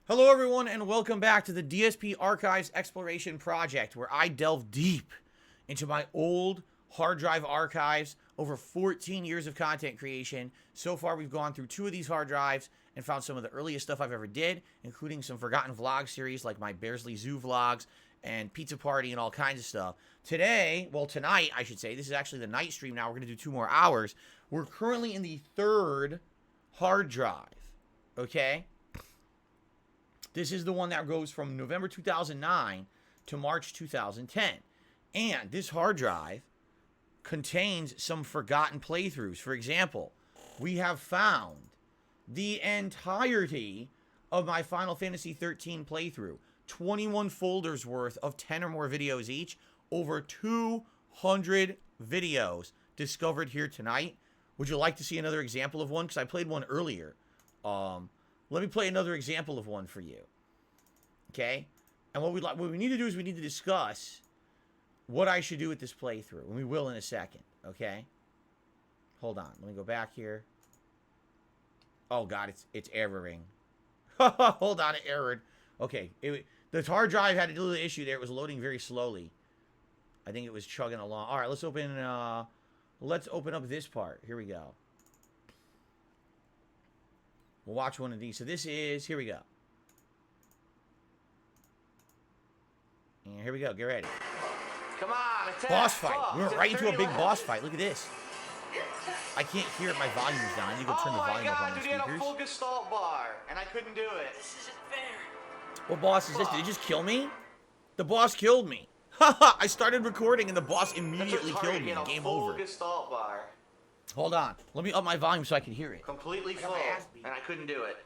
Hello everyone and welcome back to the DSP Archives Exploration Project, where I delve deep into my old hard drive archives, over 14 years of content creation. So far we've gone through 2 of these hard drives and found some of the earliest stuff I've ever did, including some forgotten vlog series like my Bearsley Zoo vlogs and pizza party and all kinds of stuff. Today, well tonight I should say, this is actually the night stream now, we're going to do 2 more hours. We're currently in the 3rd hard drive, okay? This is the one that goes from November 2009 to March 2010. And this hard drive contains some forgotten playthroughs. For example, we have found the entirety of my Final Fantasy 13 playthrough. 21 folders worth of 10 or more videos each. Over 200 videos discovered here tonight. Would you like to see another example of one? Because I played one earlier. Let me play another example of one for you. Okay? And what we need to do is we need to discuss what I should do with this playthrough. And we will in a second. Okay? Hold on. Let me go back here. Oh, God. It's erroring. Hold on. It errored. Okay. The hard drive had a little issue there. It was loading very slowly. I think it was chugging along. All right. Let's open up this part. Here we go. We'll watch one of these. So this is, here we go. And here we go. Get ready. Come on, attack. Boss fight. Oh, We went right into a big boss fight. Look at this. I can't hear it. My volume's down. I need to go turn the volume up on the dude, he had a speakers. full gestalt bar, and I couldn't do it. This isn't fair. What boss is this? Did he just kill me? The boss killed me. Haha, I started recording and the boss immediately killed me. Game over. Full gestalt bar. Hold on. Let me up my volume so I can hear it. Completely full, and I couldn't do it.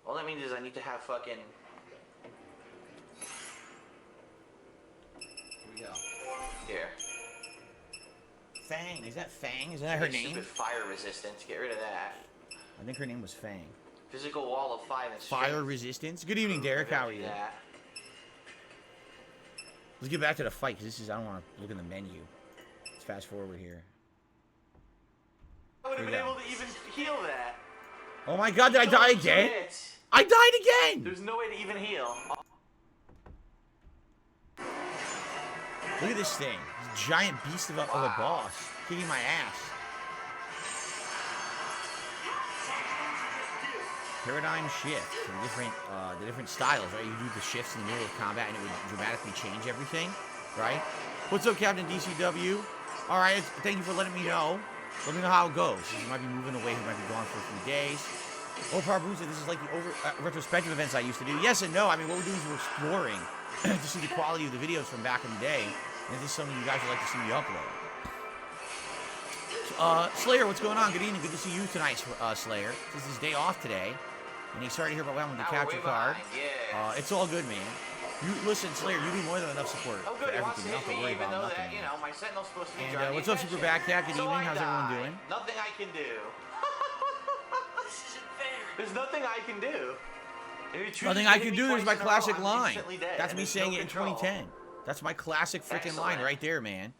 All that means is I need to have fucking... Here we go. Here. Fang. Is that Fang? Is that her name? Stupid fire resistance. Get rid of that. I think her name was Fang. Physical wall of 5 and Fire strength. resistance. Good evening, Derek. How are you? That. Let's get back to the fight, because I don't want to look in the menu. Let's fast forward here. I would have been able to even heal that. Oh my God, did I die again? Shit. I died again! There's no way to even heal. Look at this thing. This giant beast of a boss. Kicking my ass. Paradigm shift. The different styles, right? You do the shifts in the middle of combat and it would dramatically change everything, right? What's up, Captain DCW? Alright, thank you for letting me know. Let me know how it goes. You might be moving away. You might be gone for a few days. Oh, Parbuza, this is like the retrospective events I used to do. Yes and no. I mean, what we're doing is we're exploring to see the quality of the videos from back in the day. And this is something you guys would like to see me upload. Slayer, what's going on? Good evening. Good to see you tonight, Slayer. This is his day off today. And he's sorry to hear about what happened with the capture card. Yeah. It's all good, man. You listen, Slayer, you do more than enough support Oh, for good. He wants everything. to You don't have to hit worry me, even about though nothing. that, you know, my sentinel's supposed to be And drawing what's up, Super Backcat? Good evening. How's everyone doing? Nothing I can do. This isn't fair. There's nothing I can do. Nothing I can do. There's my classic line. That's me saying it in 2010. That's my classic freaking line right there, man.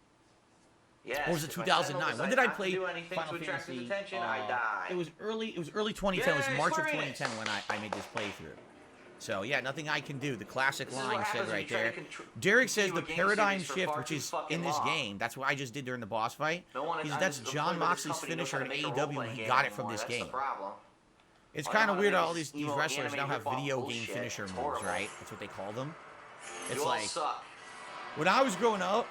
Yes, Or was it if my 2009? sentinel When did I decides not to play do anything Final to attract his Fantasy? attention, I die. It was early 2010. It was Yay, March of Square Enix. 2010 when I made this playthrough. So yeah, nothing I can do. The classic This is line what said happens when right you try there. to Derek says continue the a game paradigm series for shift, far which too is fucking in this long. game. That's what I just did during the boss fight. No one is, That's John Moxley's finisher in AEW, and he got it from this game. It's kind of weird how all these wrestlers now have video game finisher moves, right? That's what they call them. It's like, when I was growing up,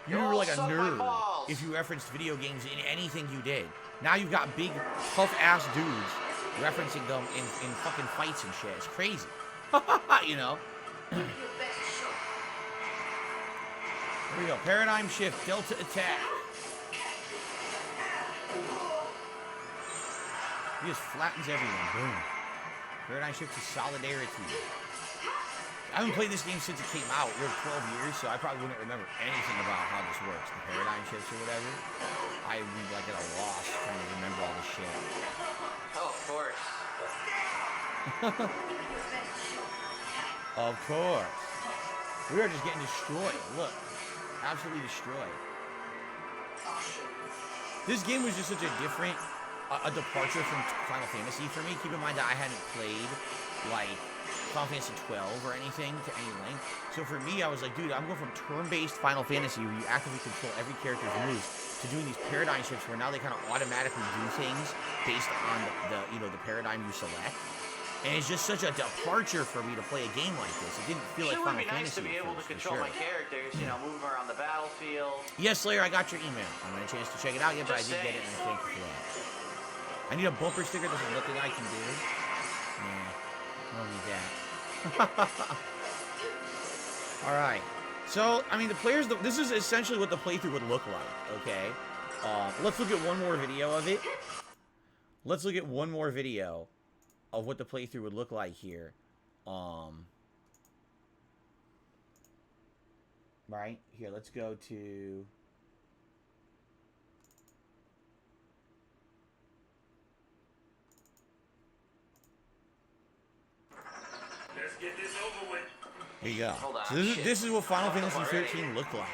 you were like a nerd if you referenced video games in anything you did. Now you've got big, tough-ass dudes referencing them in fucking fights and shit. It's crazy. You know? Here we go. Paradigm shift. Delta attack. He just flattens everyone. Boom. Paradigm shift to solidarity. I haven't played this game since it came out. We're 12 years, so I probably wouldn't remember anything about how this works. The paradigm shifts or whatever. I would be like at a loss trying to remember all this shit. Oh, of course. Of course. We are just getting destroyed. Look. Absolutely destroyed. This game was just such a different a departure from Final Fantasy for me. Keep in mind that I hadn't played, like, Final Fantasy 12 or anything to any length. So for me, I was like, dude, I'm going from turn-based Final Fantasy where you actively control every character's moves to doing these paradigm shifts where now they kind of automatically do things based on the paradigm you select. And it's just such a departure for me to play a game like this. It didn't feel like Final Fantasy. It would be nice to be able to control my characters, you know, move them around the battlefield. Yes, Slayer, I got your email. I haven't had a chance to check it out yet, but I did get it, and I thank you for that. I need a bumper sticker. This is nothing I can do. Nah, I don't need that. Alright. So, I mean, this is essentially what the playthrough would look like, okay? Let's look at one more video of it. Let's look at one more video of what the playthrough would look like here. Right? Here, let's go to... Let's get this over with. Here you go. Hold on, So this is what Final Fantasy 13 looked like.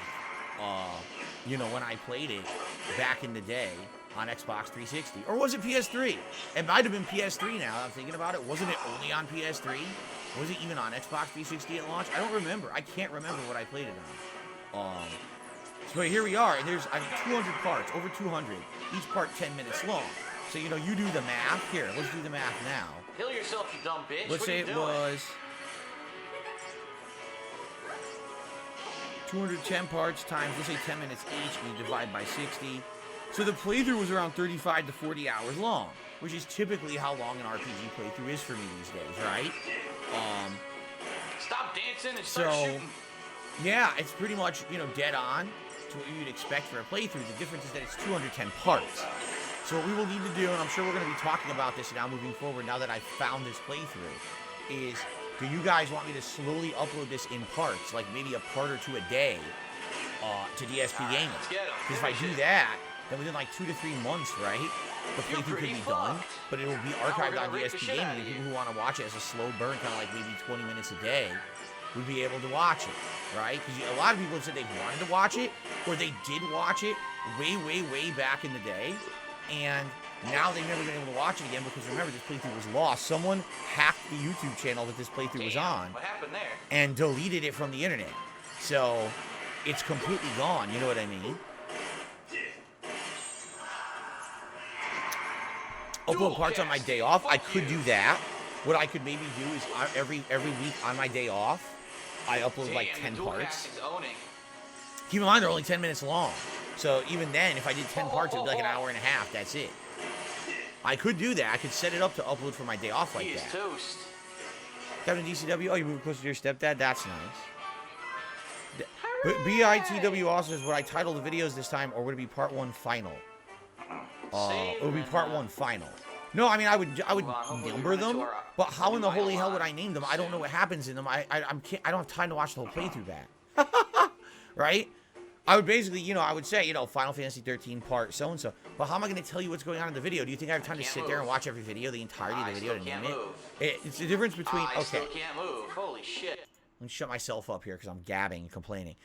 You know, when I played it back in the day on Xbox 360. Or was it PS3? It might have been PS3 now. I'm thinking about it. Wasn't it only on PS3? Was it even on Xbox 360 at launch? I don't remember. I can't remember what I played it on. So here we are. And there's, 200 parts. Over 200. Each part 10 minutes long. So, you know, you do the math. Here, let's do the math now. Kill yourself, you dumb bitch. Let's say it was 210 parts times, let's say 10 minutes each, and you divide by 60. So the playthrough was around 35 to 40 hours long, which is typically how long an RPG playthrough is for me these days, right? Stop dancing and start shooting. Yeah, it's pretty much, you know, dead on to what you'd expect for a playthrough. The difference is that it's 210 parts. So what we will need to do, and I'm sure we're going to be talking about this now moving forward, now that I've found this playthrough, is do you guys want me to slowly upload this in parts, like maybe a part or two a day, to DSPGaming? Because if I do that, then within like 2 to 3 months, right, the playthrough could be done, but it will be archived on DSPGaming, and people who want to watch it as a slow burn, kind of like maybe 20 minutes a day, would be able to watch it, right? Because a lot of people have said they wanted to watch it, or they did watch it way, way, way back in the day, and now they've never been able to watch it again because remember, this playthrough was lost. Someone hacked the YouTube channel that this playthrough was on. What happened there? And deleted it from the internet. So it's completely gone, you know what I mean? Upload parts on my day off. I could do that. What I could maybe do is every week on my day off, I upload like 10 parts. Keep in mind, they're only 10 minutes long. So even then, if I did 10 parts, it would be like an hour and a half. That's it. I could do that. I could set it up to upload for my day off like that. Toast. Captain DCW, oh, you moved closer to your stepdad? That's nice. But BITW also says, would I title the videos this time, or would it be part 1 final? It would be part 1 final. No, I mean, I would number them, but how in the holy hell would I name them? I don't know what happens in them. I don't have time to watch the whole playthrough back. Right? I would basically, you know, I would say, you know, Final Fantasy 13 part so-and-so. But how am I going to tell you what's going on in the video? Do you think I have time to sit there and watch every video, the entirety of the video to name it? It's the difference between, okay. I still can't move. Holy shit. Let me shut myself up here because I'm gabbing and complaining.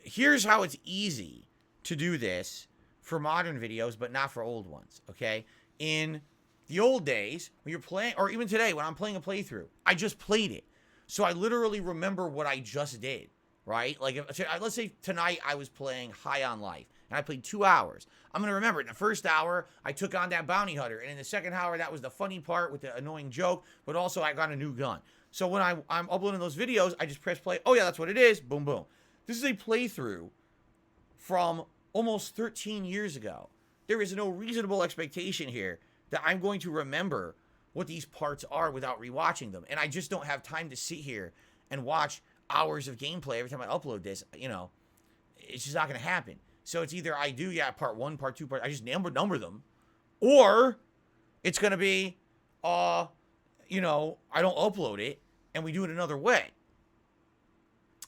Here's how it's easy to do this for modern videos, but not for old ones, okay? In the old days, when you're playing, or even today, when I'm playing a playthrough, I just played it. So I literally remember what I just did. Right? Like, let's say tonight I was playing High on Life, and I played 2 hours. I'm going to remember, in the first hour, I took on that bounty hunter, and in the second hour, that was the funny part with the annoying joke, but also I got a new gun. So when I'm uploading those videos, I just press play. Oh, yeah, that's what it is. Boom, boom. This is a playthrough from almost 13 years ago. There is no reasonable expectation here that I'm going to remember what these parts are without rewatching them, and I just don't have time to sit here and watch hours of gameplay every time I upload this. You know, it's just not going to happen. So it's either I do, yeah, part 1, part 2, I just number them, or it's going to be, you know, I don't upload it, and we do it another way.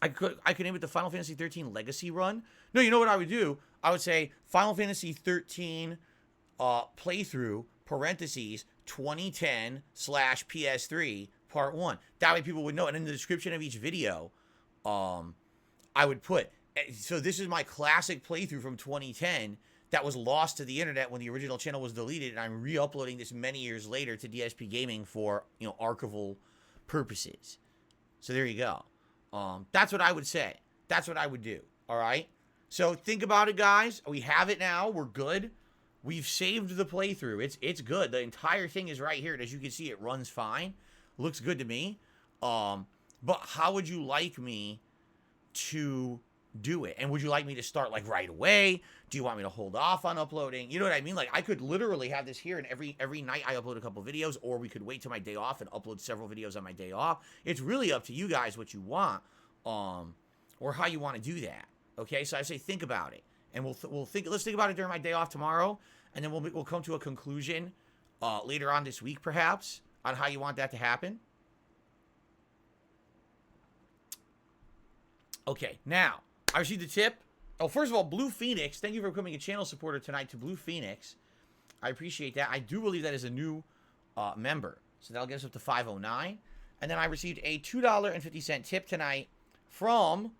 I could name it the Final Fantasy 13 Legacy Run. No, you know what I would do? I would say Final Fantasy 13 playthrough, parentheses, 2010/PS3, part 1. That way people would know. And in the description of each video, I would put, so this is my classic playthrough from 2010. that was lost to the internet when the original channel was deleted, and I'm re-uploading this many years later to DSPGaming for, you know, archival purposes. So there you go. That's what I would say. That's what I would do. All right. So think about it, guys. We have it now. We're good. We've saved the playthrough. It's good. The entire thing is right here. And as you can see, it runs fine. Looks good to me. But how would you like me to do it? And would you like me to start like right away? Do you want me to hold off on uploading? You know what I mean? Like, I could literally have this here, and every night I upload a couple videos, or we could wait till my day off and upload several videos on my day off. It's really up to you guys what you want, or how you want to do that. Okay, so I say think about it, and let's think about it during my day off tomorrow, and then we'll come to a conclusion later on this week, perhaps, on how you want that to happen. Okay, now I received a tip. Oh, first of all, Blue Phoenix, thank you for becoming a channel supporter tonight to Blue Phoenix. I appreciate that. I do believe that is a new member, so that'll get us up to 509. And then I received a $2.50 tip tonight from.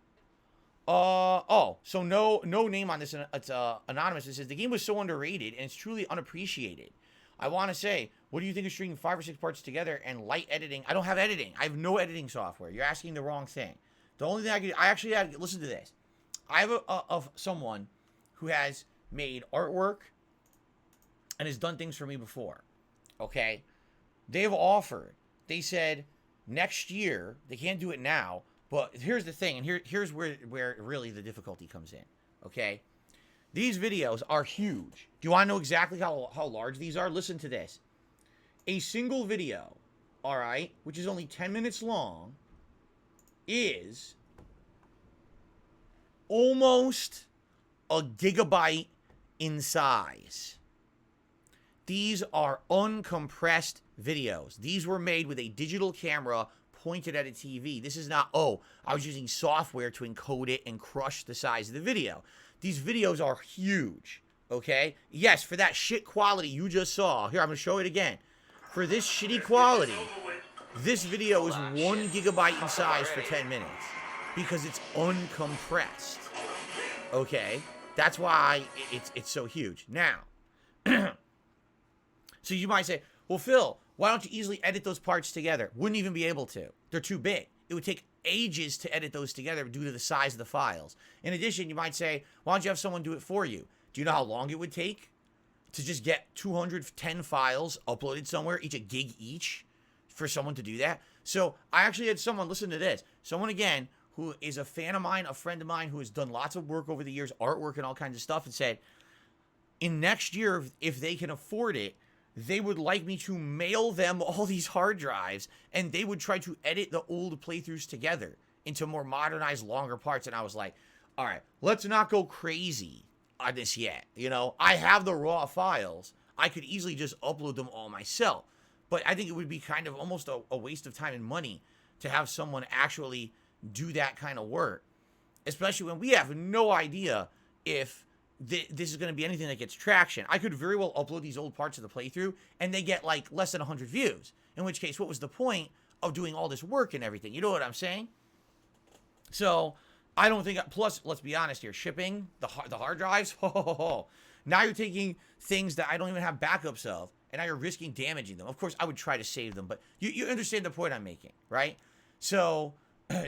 So no name on this. It's anonymous. It says the game was so underrated and it's truly unappreciated. I want to say, what do you think of stringing 5 or 6 parts together and light editing? I don't have editing. I have no editing software. You're asking the wrong thing. The only thing I actually had, listen to this. I have someone who has made artwork and has done things for me before. Okay, they've offered. They said next year they can't do it now. But here's the thing, and here's where really the difficulty comes in, okay? These videos are huge. Do you want to know exactly how large these are? Listen to this. A single video, all right, which is only 10 minutes long, is almost a gigabyte in size. These are uncompressed videos. These were made with a digital camera pointed at a TV. This is not, oh, I was using software to encode it and crush the size of the video. These videos are huge, okay? Yes, for that shit quality you just saw. Here, I'm going to show it again. For this shitty quality, this video is 1 gigabyte in size for 10 minutes because it's uncompressed, okay? That's why it's so huge. Now, so you might say, well, Phil, why don't you easily edit those parts together? Wouldn't even be able to. They're too big. It would take ages to edit those together due to the size of the files. In addition, you might say, why don't you have someone do it for you? Do you know how long it would take to just get 210 files uploaded somewhere, each a gig each, for someone to do that? So I actually had someone, listen to this, someone again who is a fan of mine, a friend of mine who has done lots of work over the years, artwork and all kinds of stuff, and said, in next year, if they can afford it, they would like me to mail them all these hard drives, and they would try to edit the old playthroughs together into more modernized, longer parts. And I was like, all right, let's not go crazy on this yet. You know, I have the raw files. I could easily just upload them all myself. But I think it would be kind of almost a waste of time and money to have someone actually do that kind of work, especially when we have no idea if this is going to be anything that gets traction. I could very well upload these old parts of the playthrough and they get like less than 100 views. In which case, what was the point of doing all this work and everything? You know what I'm saying? So I don't think, plus let's be honest here, shipping the hard drives, now you're taking things that I don't even have backups of and now you're risking damaging them. Of course, I would try to save them, but you understand the point I'm making, right? So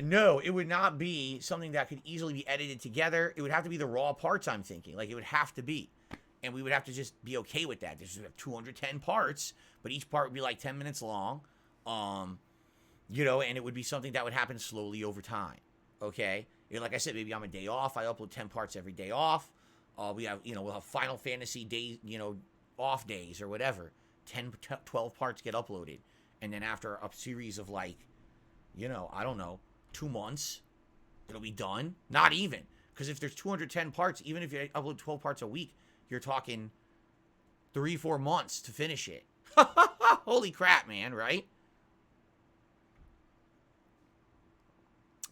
no, it would not be something that could easily be edited together. It would have to be the raw parts, I'm thinking. Like, it would have to be. And we would have to just be okay with that. There's 210 parts, but each part would be like 10 minutes long. You know, and it would be something that would happen slowly over time. Okay? You know, like I said, maybe on a day off, I upload 10 parts every day off. We have, you know, we'll have Final Fantasy days, you know, off days or whatever. 10, 12 parts get uploaded. And then after a series of like, you know, I don't know, 2 months, it'll be done. Not even. Because if there's 210 parts, even if you upload 12 parts a week, you're talking 3-4 months to finish it. Holy crap, man, right?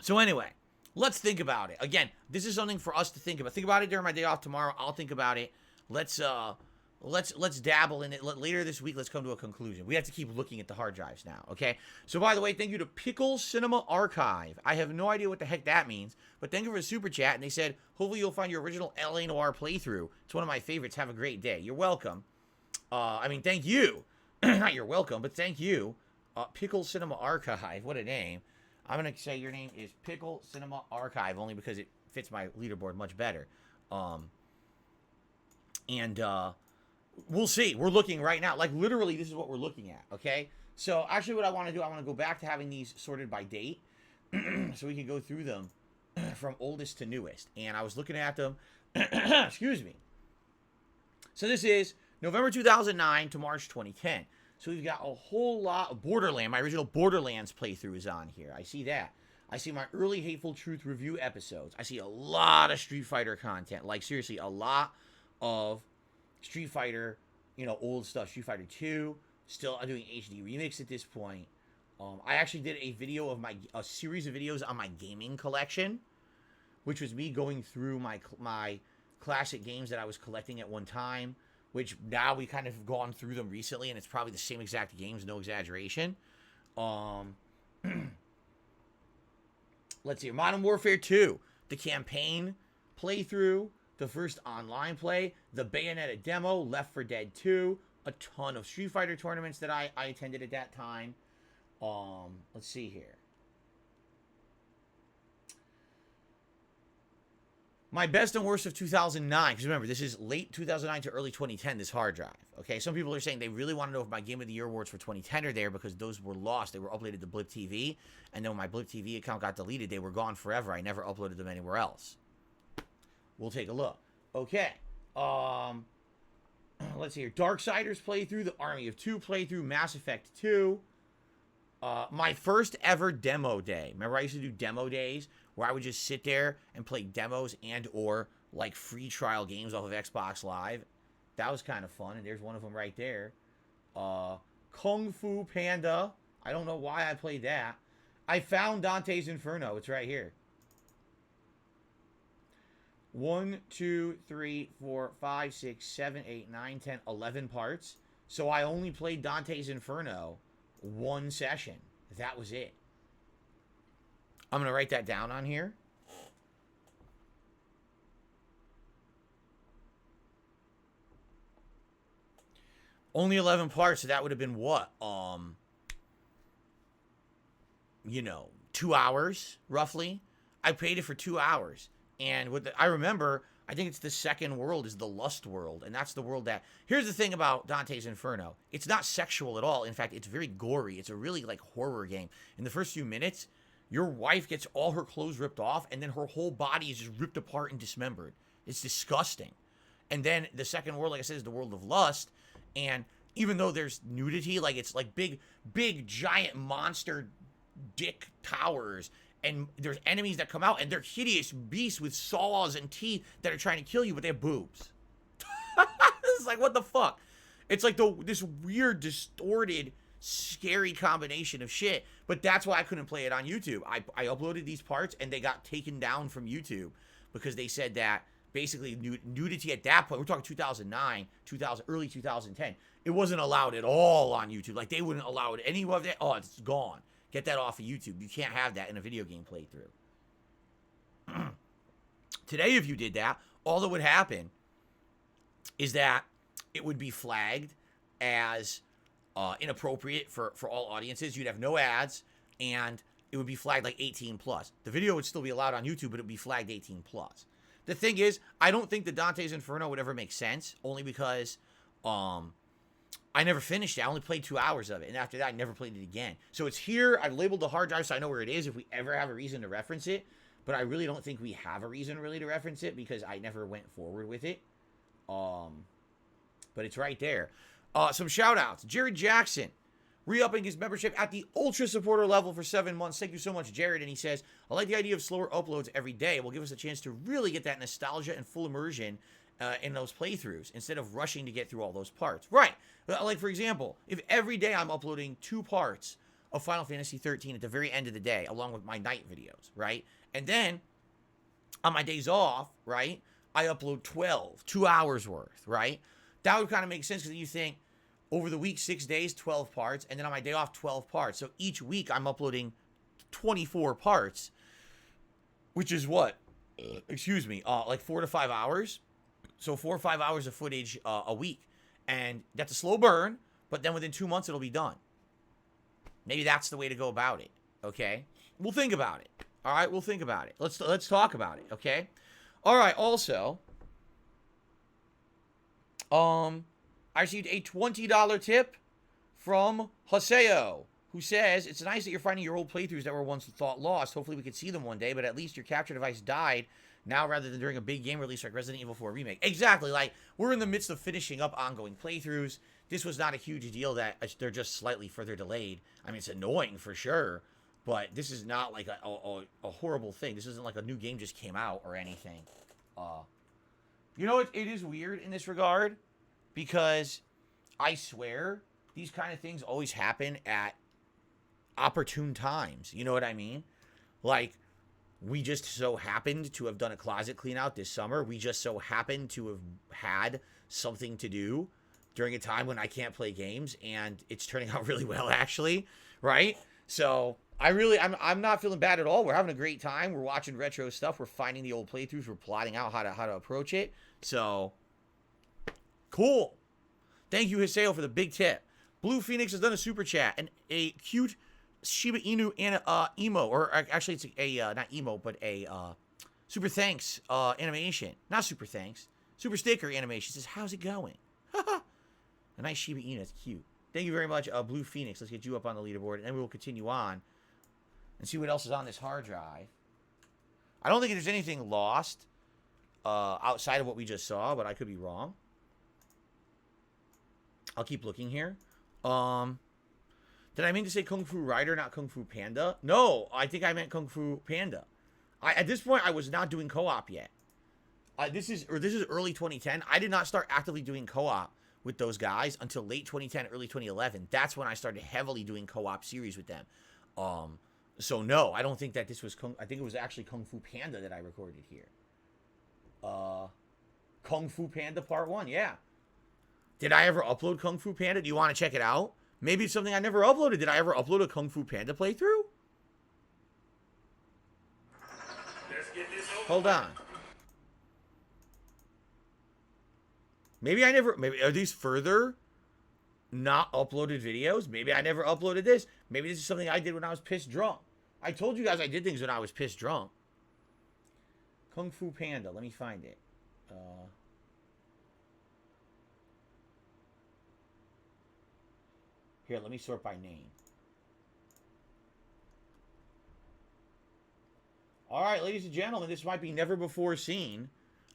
So anyway, let's think about it. Again, this is something for us to think about. Think about it during my day off tomorrow. I'll think about it. Let's let's dabble in it. Later this week, let's come to a conclusion. We have to keep looking at the hard drives now, okay? So, by the way, thank you to Pickle Cinema Archive. I have no idea what the heck that means, but thank you for the super chat. And they said, hopefully you'll find your original L.A. Noire playthrough. It's one of my favorites. Have a great day. You're welcome. Thank you. Not you're welcome, but thank you. Pickle Cinema Archive. What a name. I'm going to say your name is Pickle Cinema Archive, only because it fits my leaderboard much better. We'll see. We're looking right now. Like, literally, this is what we're looking at, okay? So, actually, what I want to do, I want to go back to having these sorted by date so we can go through them from oldest to newest. And I was looking at them. Excuse me. So, this is November 2009 to March 2010. So, we've got a whole lot of Borderlands. My original Borderlands playthrough is on here. I see that. I see my early Hateful Truth review episodes. I see a lot of Street Fighter content. Like, seriously, a lot of Street Fighter, old stuff. Street Fighter 2. Still, I'm doing HD remix at this point. I actually did a series of videos on my gaming collection, which was me going through my classic games that I was collecting at one time, which now we kind of have gone through them recently, and it's probably the same exact games, no exaggeration. Let's see. Modern Warfare 2, the campaign playthrough, the first online play, the Bayonetta demo, Left 4 Dead 2, a ton of Street Fighter tournaments that I attended at that time. Let's see here. My best and worst of 2009, because remember, this is late 2009 to early 2010, this hard drive. Okay, some people are saying they really want to know if my Game of the Year awards for 2010 are there because those were lost. They were uploaded to Blip TV, and then when my Blip TV account got deleted, they were gone forever. I never uploaded them anywhere else. We'll take a look. Okay. Let's see here. Darksiders playthrough, the Army of Two playthrough, Mass Effect 2. My first ever demo day. Remember I used to do demo days where I would just sit there and play demos and or like free trial games off of Xbox Live. That was kind of fun, and there's one of them right there. Kung Fu Panda. I don't know why I played that. I found Dante's Inferno. It's right here. 1, 2, 3, 4, 5, 6, 7, 8, 9, 10, 11 parts. So I only played Dante's Inferno one session. That was it. I'm going to write that down on here. Only 11 parts, so that would have been what? 2 hours, roughly. I played it for 2 hours. And I remember, I think it's the second world is the Lust world. And that's the world that... Here's the thing about Dante's Inferno. It's not sexual at all. In fact, it's very gory. It's a really, horror game. In the first few minutes, your wife gets all her clothes ripped off, and then her whole body is just ripped apart and dismembered. It's disgusting. And then the second world, like I said, is the world of lust. And even though there's nudity, it's big, giant monster dick towers... And there's enemies that come out, and they're hideous beasts with saws and teeth that are trying to kill you, but they have boobs. It's like, what the fuck? It's like this weird, distorted, scary combination of shit. But that's why I couldn't play it on YouTube. I uploaded these parts, and they got taken down from YouTube because they said that basically nudity at that point, we're talking 2009, early 2010, it wasn't allowed at all on YouTube. They wouldn't allow it any of that. Oh, it's gone. Get that off of YouTube. You can't have that in a video game playthrough. Today, if you did that, all that would happen is that it would be flagged as inappropriate for all audiences. You'd have no ads, and it would be flagged 18 plus. The video would still be allowed on YouTube, but it would be flagged 18 plus. The thing is, I don't think the Dante's Inferno would ever make sense, only because I never finished it. I only played 2 hours of it. And after that, I never played it again. So it's here. I've labeled the hard drive so I know where it is if we ever have a reason to reference it. But I really don't think we have a reason really to reference it because I never went forward with it. But it's right there. Some shout outs. Jared Jackson, re-upping his membership at the Ultra Supporter level for 7 months. Thank you so much, Jared. And he says, I like the idea of slower uploads every day. It will give us a chance to really get that nostalgia and full immersion in those playthroughs instead of rushing to get through all those parts. Right. For example, if every day I'm uploading 2 parts of Final Fantasy 13 at the very end of the day, along with my night videos, right? And then on my days off, right, I upload 2 hours worth, right? That would kind of make sense because you think over the week, 6 days, 12 parts, and then on my day off, 12 parts. So each week I'm uploading 24 parts, which is what? Excuse me, like 4 to 5 hours. So 4 or 5 hours of footage a week. And that's a slow burn, but then within 2 months it'll be done. Maybe that's the way to go about it, okay? We'll think about it. All right, we'll think about it. Let's talk about it, okay? All right, also, I received a $20 tip from Haseo, who says, it's nice that you're finding your old playthroughs that were once thought lost. Hopefully we could see them one day, but at least your capture device died now rather than during a big game release like Resident Evil 4 Remake. Exactly, like, we're in the midst of finishing up ongoing playthroughs. This was not a huge deal that they're just slightly further delayed. I mean, it's annoying for sure, but this is not like a horrible thing. This isn't like a new game just came out or anything. You know, it is weird in this regard because I swear these kind of things always happen at opportune times. You know what I mean? Like, we just so happened to have done a closet clean out this summer. We just so happened to have had something to do during a time when I can't play games, and it's turning out really well, actually, right? So I'm not feeling bad at all. We're having a great time. We're watching retro stuff. We're finding the old playthroughs. We're plotting out how to approach it. So cool. Thank you, Hiseo, for the big tip. Blue Phoenix has done a super chat and a cute Shiba Inu and emo, or actually it's a not emo, but a super thanks animation. Not super thanks, super sticker animation. It says, how's it going? A nice Shiba Inu. That's cute. Thank you very much, Blue Phoenix. Let's get you up on the leaderboard, and then we will continue on and see what else is on this hard drive. I don't think there's anything lost outside of what we just saw, but I could be wrong. I'll keep looking here. Did I mean to say Kung Fu Rider, not Kung Fu Panda? No, I think I meant Kung Fu Panda. At this point, I was not doing co-op yet. This is early 2010. I did not start actively doing co-op with those guys until late 2010, early 2011. That's when I started heavily doing co-op series with them. So no, I don't think that this was I think it was actually Kung Fu Panda that I recorded here. Kung Fu Panda Part 1, yeah. Did I ever upload Kung Fu Panda? Do you want to check it out? Maybe it's something I never uploaded. Did I ever upload a Kung Fu Panda playthrough? Let's get this over. Hold on. Maybe I never... Maybe are these further not uploaded videos? Maybe I never uploaded this. Maybe this is something I did when I was pissed drunk. I told you guys I did things when I was pissed drunk. Kung Fu Panda. Let me find it. Here, let me sort by name. All right, ladies and gentlemen, this might be never before seen.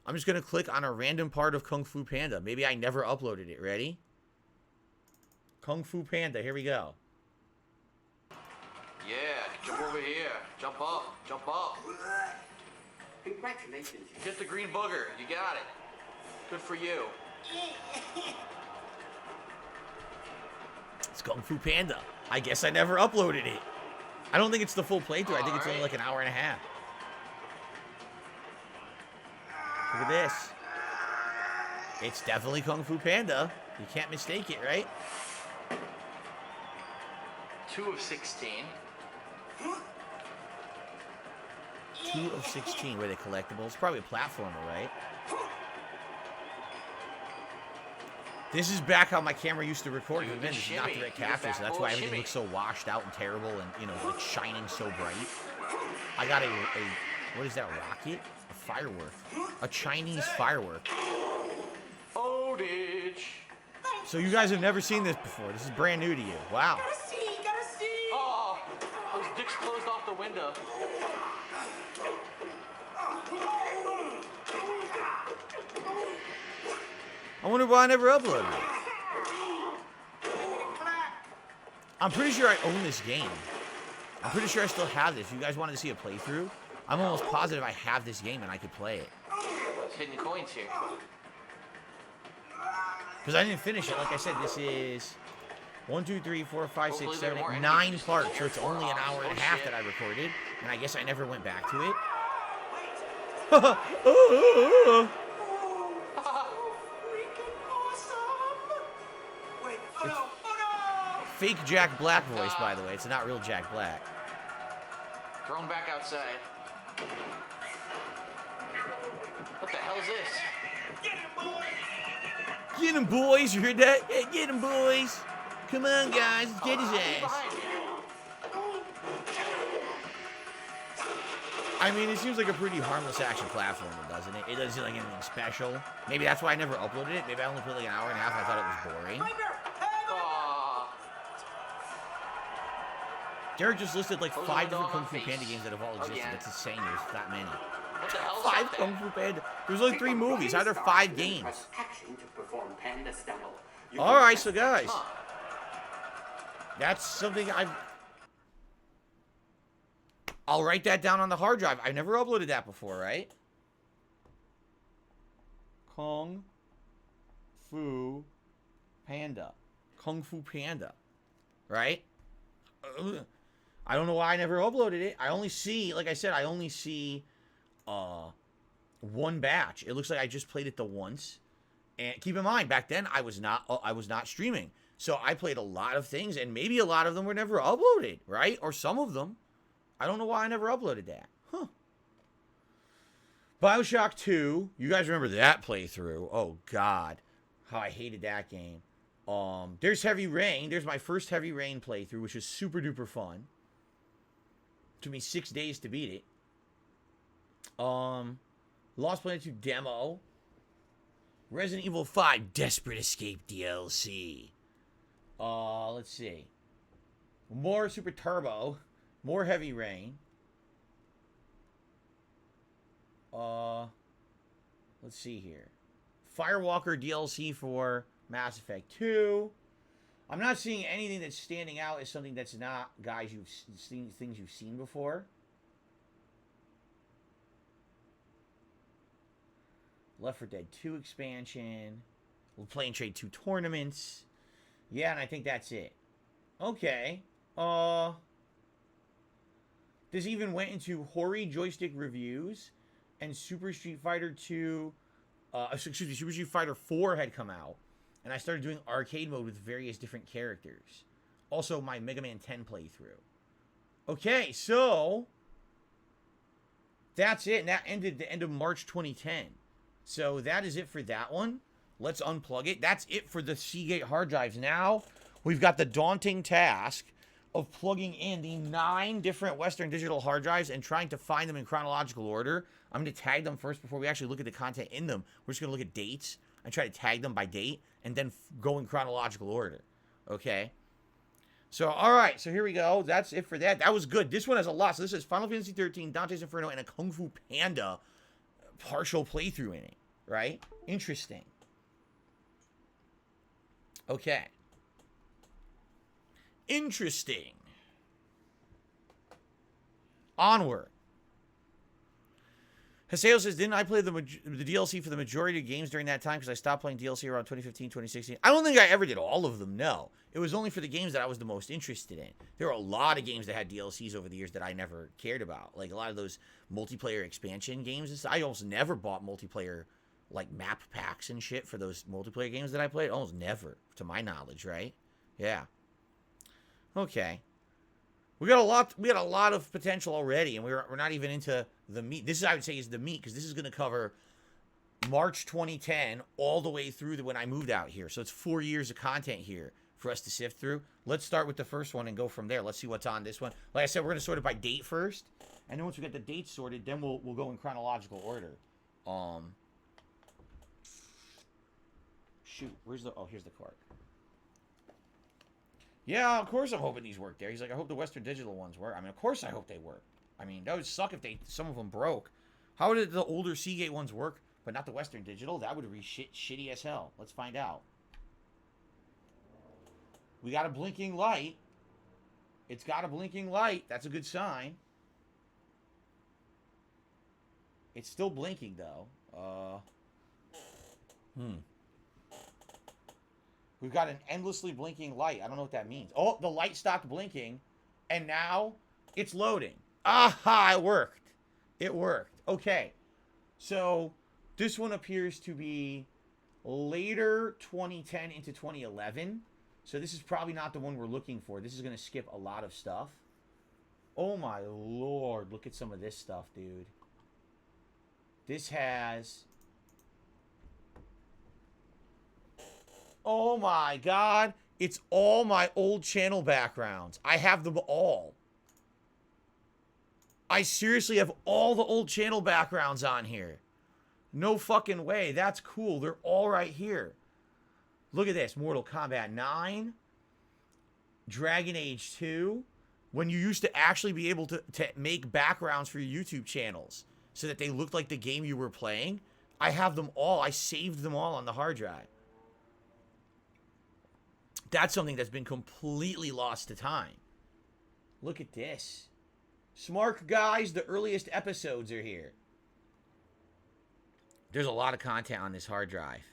I'm just going to click on a random part of Kung Fu Panda. Maybe I never uploaded it. Ready? Kung Fu Panda. Here we go. Yeah, jump over here. Jump up. Jump up. Congratulations. Hit the green booger. You got it. Good for you. It's Kung Fu Panda. I guess I never uploaded it. I don't think it's the full playthrough. I think it's only like an hour and a half. Look at this. It's definitely Kung Fu Panda. You can't mistake it, right? 2 of 16. 2 of 16 were they collectibles. Probably a platformer, right? This is back how my camera used to record. Dude, this is not direct capture, so that's why everything looks so washed out and terrible and, you know, like shining so bright. I got a what is that, rocket? A firework. A Chinese firework. Oldage. So you guys have never seen this before. This is brand new to you. Wow. Gotta see. Oh, those dicks closed off the window. I wonder why I never uploaded it. I'm pretty sure I own this game. I'm pretty sure I still have this. If you guys wanted to see a playthrough, I'm almost positive I have this game and I could play it. Hidden coins here. Because I didn't finish it. Like I said, this is 1, 2, 3, 4, 5, 6, Hopefully 7, there are 8, more 9 enemies. parts. So it's only an hour and a half shit. that I recorded. And I guess I never went back to it. fake Jack Black voice, by the way. It's not real Jack Black. Thrown back outside. What the hell is this? Get him, boys. You heard that? Yeah, get him, boys. Come on, guys. Let's get his ass. Behind you. I mean, it seems like a pretty harmless action platformer, doesn't it? It doesn't seem like anything special. Maybe that's why I never uploaded it. Maybe I only played like an hour and a half and I thought it was boring. Aw. Derek just listed like Those 5 are different all Kung on Fu face. Panda games that have all existed. Again. That's insane. There's that many. What the hell? 5 Kung Fu Panda. There's only 3 movies. How are there 5 games? Alright, so guys. Huh. That's something I'll write that down on the hard drive. I've never uploaded that before, right? Kung Fu Panda. Kung Fu Panda. Right? I don't know why I never uploaded it. I only see, like I said, I only see one batch. It looks like I just played it the once. And keep in mind, back then I was not streaming. So I played a lot of things, and maybe a lot of them were never uploaded, right? Or some of them. I don't know why I never uploaded that. Huh. BioShock 2. You guys remember that playthrough. Oh, God. How I hated that game. There's Heavy Rain. There's my first Heavy Rain playthrough, which was super duper fun. Took me 6 days to beat it. Lost Planet 2 demo. Resident Evil 5 Desperate Escape DLC. Let's see. More Super Turbo. More Heavy Rain. Let's see here. Firewalker DLC for Mass Effect 2. I'm not seeing anything that's standing out as something that's not guys you've seen, things you've seen before. Left 4 Dead 2 expansion. Play and Trade 2 tournaments. Yeah, and I think that's it. Okay. This even went into Hori joystick reviews, and Super Street Fighter 2, excuse me, Super Street Fighter 4 had come out, and I started doing arcade mode with various different characters. Also, my Mega Man 10 playthrough. Okay, so that's it, and that ended the end of March 2010. So that is it for that one. Let's unplug it. That's it for the Seagate hard drives. Now, we've got the daunting task of plugging in the 9 different Western Digital hard drives and trying to find them in chronological order. I'm going to tag them first before we actually look at the content in them. We're just going to look at dates and try to tag them by date and then go in chronological order. Okay? So, all right. So, here we go. That's it for that. That was good. This one has a lot. So, this is Final Fantasy 13, Dante's Inferno, and a Kung Fu Panda partial playthrough in it. Right? Interesting. Okay. Interesting. Onward. Haseo says, didn't I play the DLC for the majority of games during that time? Because I stopped playing DLC around 2015, 2016. I don't think I ever did all of them, no. It was only for the games that I was the most interested in. There were a lot of games that had DLCs over the years that I never cared about. Like a lot of those multiplayer expansion games. I almost never bought multiplayer, like map packs and shit for those multiplayer games that I played. Almost never, to my knowledge, right? Yeah. Okay. We got a lot of potential already, and we're not even into the meat. This is, I would say, is the meat, because this is going to cover March 2010 all the way through to when I moved out here. So it's 4 years of content here for us to sift through. Let's start with the first one and go from there. Let's see what's on this one. Like I said, we're going to sort it by date first, and then once we get the dates sorted, then we'll go in chronological order. Shoot, here's the card. Yeah, of course I'm hoping these work there. He's like, I hope the Western Digital ones work. I mean, of course I hope they work. I mean, that would suck if some of them broke. How did the older Seagate ones work, but not the Western Digital? That would be shitty as hell. Let's find out. We got a blinking light. It's got a blinking light. That's a good sign. It's still blinking, though. We've got an endlessly blinking light. I don't know what that means. Oh, the light stopped blinking, and now it's loading. Aha, it worked. It worked. Okay. So this one appears to be later 2010 into 2011. So this is probably not the one we're looking for. This is going to skip a lot of stuff. Oh my lord, look at some of this stuff, dude. This has... Oh my god. It's all my old channel backgrounds. I have them all. I seriously have all the old channel backgrounds on here. No fucking way. That's cool. They're all right here. Look at this. Mortal Kombat 9. Dragon Age 2. When you used to actually be able to make backgrounds for your YouTube channels so that they looked like the game you were playing. I have them all. I saved them all on the hard drive. That's something that's been completely lost to time. Look at this. Smart guys, the earliest episodes are here. There's a lot of content on this hard drive.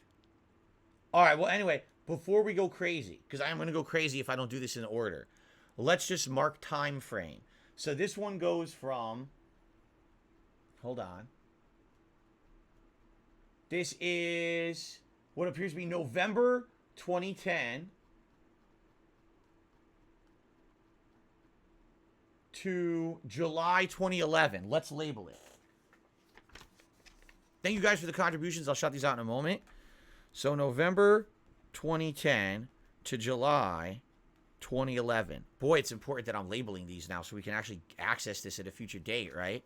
All right, well, anyway, before we go crazy, because I am going to go crazy if I don't do this in order, let's just mark time frame. So this one goes from... Hold on. This is what appears to be November 2010 to July 2011. Let's label it. Thank you guys for the contributions. I'll shout these out in a moment. So November 2010 to July 2011. Boy, it's important that I'm labeling these now so we can actually access this at a future date, right?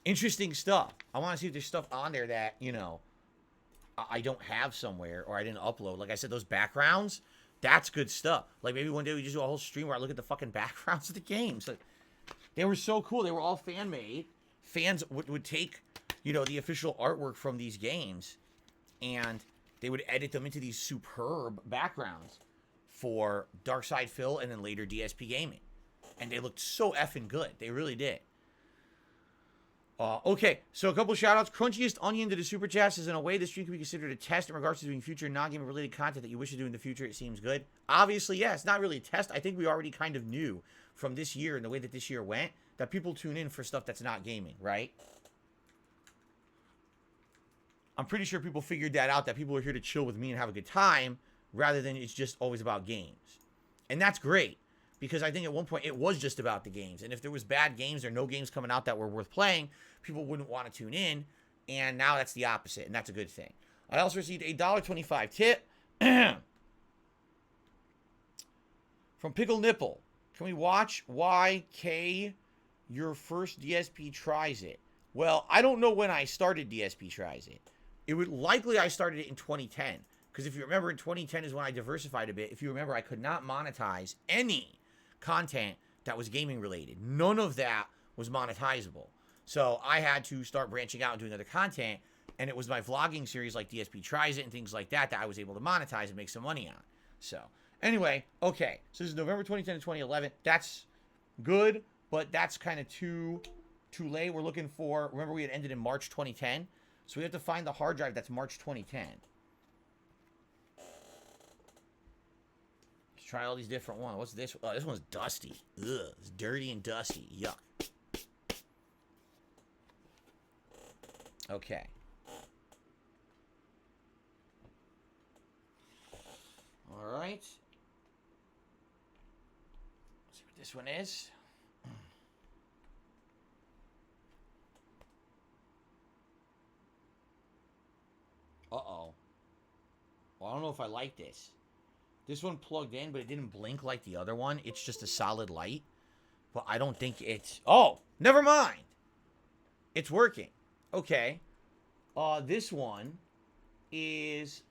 Interesting stuff. I want to see if there's stuff on there that, you know, I don't have somewhere or I didn't upload. Like I said, those backgrounds, that's good stuff. Like maybe one day we just do a whole stream where I look at the fucking backgrounds of the games. Like, they were so cool. They were all fan-made. Fans would take, you know, the official artwork from these games and they would edit them into these superb backgrounds for Darkside Phil and then later DSPGaming. And they looked so effing good. They really did. Okay, so a couple shout-outs. Crunchiest Onion to the Super Chat says, in a way, this stream can be considered a test in regards to doing future non-gaming related content that you wish to do in the future. It seems good. Obviously, yeah, it's not really a test. I think we already kind of knew from this year and the way that this year went that people tune in for stuff that's not gaming, right? I'm pretty sure people figured that out, that people are here to chill with me and have a good time rather than it's just always about games. And that's great. Because I think at one point it was just about the games. And if there was bad games or no games coming out that were worth playing, people wouldn't want to tune in. And now that's the opposite. And that's a good thing. I also received a $1.25 tip from Pickle Nipple. Can we watch YK your first DSP tries it? Well, I don't know when I started DSP tries it. It would likely I started it in 2010. Because if you remember, in 2010 is when I diversified a bit. If you remember, I could not monetize any content that was gaming related. None of that was monetizable. So I had to start branching out and doing other content. And it was my vlogging series like DSP Tries It and things like that that I was able to monetize and make some money on. So anyway, okay. So this is November 2010 to 2011. That's good, but that's kind of too late. We're looking for, remember we had ended in March 2010. So we have to find the hard drive that's March 2010. Try all these different ones. What's this? Oh, this one's dusty. Ugh, it's dirty and dusty. Yuck. Okay. All right. Let's see what this one is. Uh-oh. Well, I don't know if I like this. This one plugged in, but it didn't blink like the other one. It's just a solid light. But I don't think it's... Oh, never mind. It's working. Okay. This one is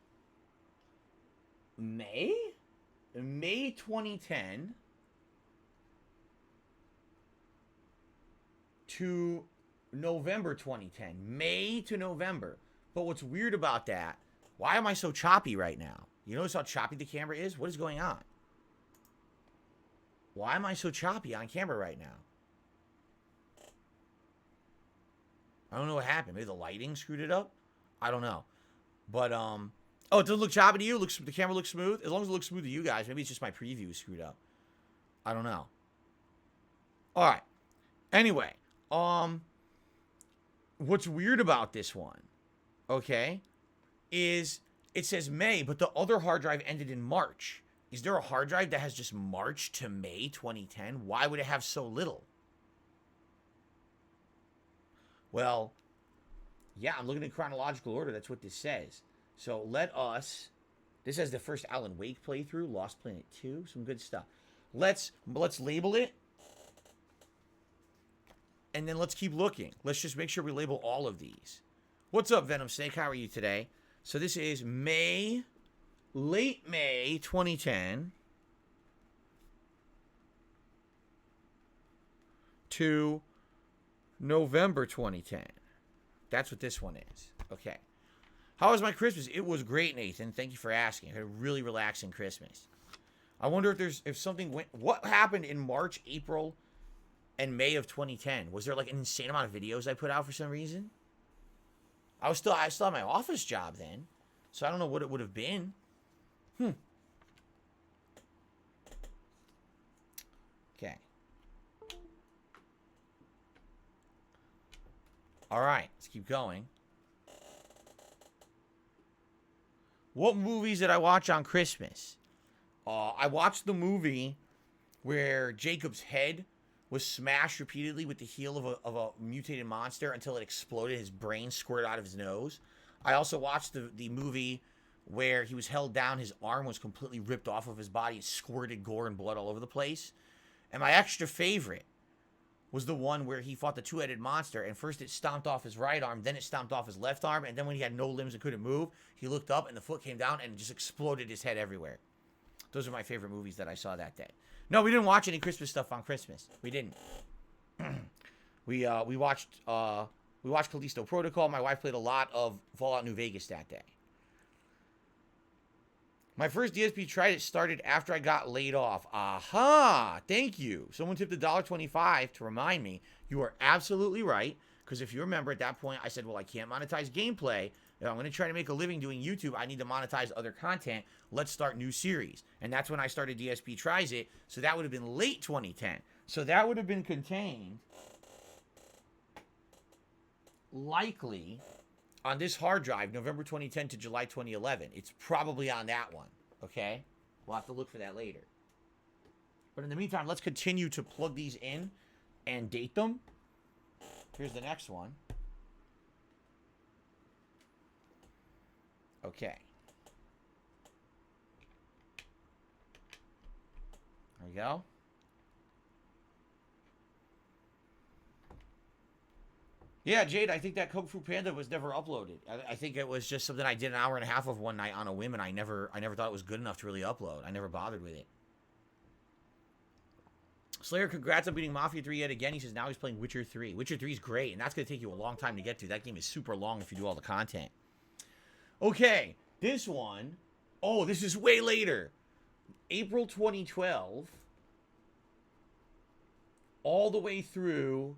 May 2010 to November 2010. May to November. But what's weird about that, why am I so choppy right now? You notice how choppy the camera is? What is going on? Why am I so choppy on camera right now? I don't know what happened. Maybe the lighting screwed it up? I don't know. But, oh, it doesn't look choppy to you? The camera looks smooth? As long as it looks smooth to you guys. Maybe it's just my preview is screwed up. I don't know. Alright. Anyway. What's weird about this one, okay, is It says May, but the other hard drive ended in March. Is there a hard drive that has just March to May 2010? Why would it have so little? Well, yeah, I'm looking in chronological order. That's what this says. So let us... This has the first Alan Wake playthrough, Lost Planet 2, some good stuff. Let's label it. And then let's keep looking. Let's just make sure we label all of these. What's up, Venom Snake? How are you today? So this is May, late May 2010 to November 2010. That's what this one is. Okay. How was my Christmas? It was great, Nathan. Thank you for asking. I had a really relaxing Christmas. I wonder if something went... What happened in March, April, and May of 2010? Was there like an insane amount of videos I put out for some reason? I still had my office job then, so I don't know what it would have been. Okay. All right, let's keep going. What movies did I watch on Christmas? I watched the movie where Jacob's head was smashed repeatedly with the heel of a mutated monster until it exploded. His brain squirted out of his nose. I also watched the movie where he was held down. His arm was completely ripped off of his body. It squirted gore and blood all over the place. And my extra favorite was the one where he fought the two-headed monster, and first it stomped off his right arm, then it stomped off his left arm, and then when he had no limbs and couldn't move, he looked up and the foot came down and just exploded his head everywhere. Those are my favorite movies that I saw that day. No, we didn't watch any Christmas stuff on Christmas. We didn't. We watched Callisto Protocol. My wife played a lot of Fallout New Vegas that day. My first DSP tried it started after I got laid off. Aha! Thank you. Someone tipped $1.25 to remind me. You are absolutely right. Because if you remember, at that point, I said, well, I can't monetize gameplay. If I'm going to try to make a living doing YouTube, I need to monetize other content. Let's start new series. And that's when I started DSP Tries It. So that would have been late 2010. So that would have been contained, likely, on this hard drive, November 2010 to July 2011. It's probably on that one, okay? We'll have to look for that later. But in the meantime, let's continue to plug these in and date them. Here's the next one. Okay. There we go. Yeah, Jade, I think that Kung Fu Panda was never uploaded. I think it was just something I did an hour and a half of one night on a whim, and I never thought it was good enough to really upload. I never bothered with it. Slayer, congrats on beating Mafia 3 yet again. He says now he's playing Witcher 3. Witcher 3 is great, and that's going to take you a long time to get to. That game is super long if you do all the content. Okay, this one. Oh, this is way later. April 2012. All the way through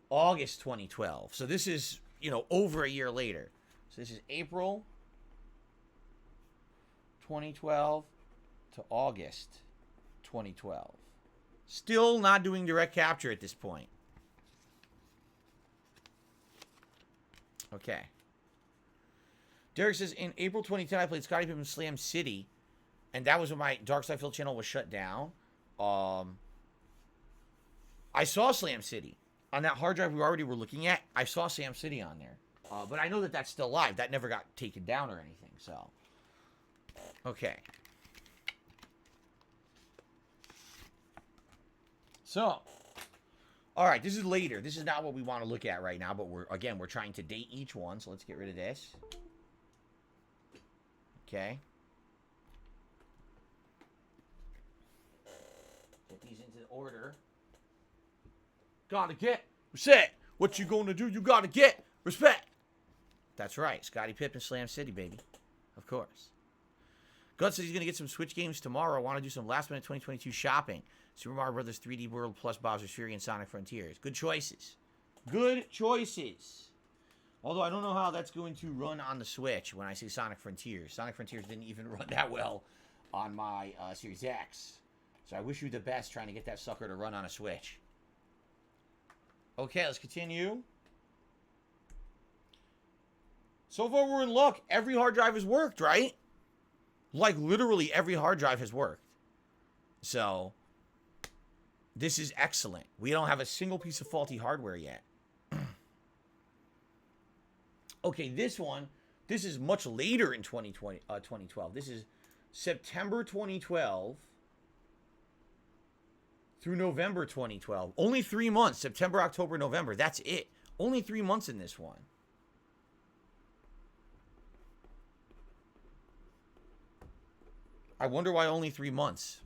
August 2012. So this is, over a year later. So this is April 2012 to August 2012. Still not doing direct capture at this point. Okay. Derek says, in April 2010, I played Scottie Pippen Slam City, and that was when my Dark Side Field channel was shut down. I saw Slam City. On that hard drive we already were looking at, I saw Sam City on there. But I know that that's still live. That never got taken down or anything, so. Okay. So. Alright, this is later. This is not what we want to look at right now, but we're trying to date each one, so let's get rid of this. Okay. Get these into order. Gotta get respect. What you gonna do? You gotta get respect. That's right. Scottie Pippen Slam City, baby. Of course. Gut says he's gonna get some Switch games tomorrow. I want to do some last minute 2022 shopping. Super Mario Brothers 3D World plus Bowser's Fury and Sonic Frontiers. Good choices. Good choices. Although I don't know how that's going to run on the Switch when I say Sonic Frontiers. Sonic Frontiers didn't even run that well on my Series X. So I wish you the best trying to get that sucker to run on a Switch. Okay, let's continue. So far, we're in luck. Every hard drive has worked, right? Like, literally every hard drive has worked. So, this is excellent. We don't have a single piece of faulty hardware yet. Okay, this one, this is much later in 2012. This is September 2012 through November 2012. Only 3 months. September, October, November. That's it. Only 3 months in this one. I wonder why only 3 months.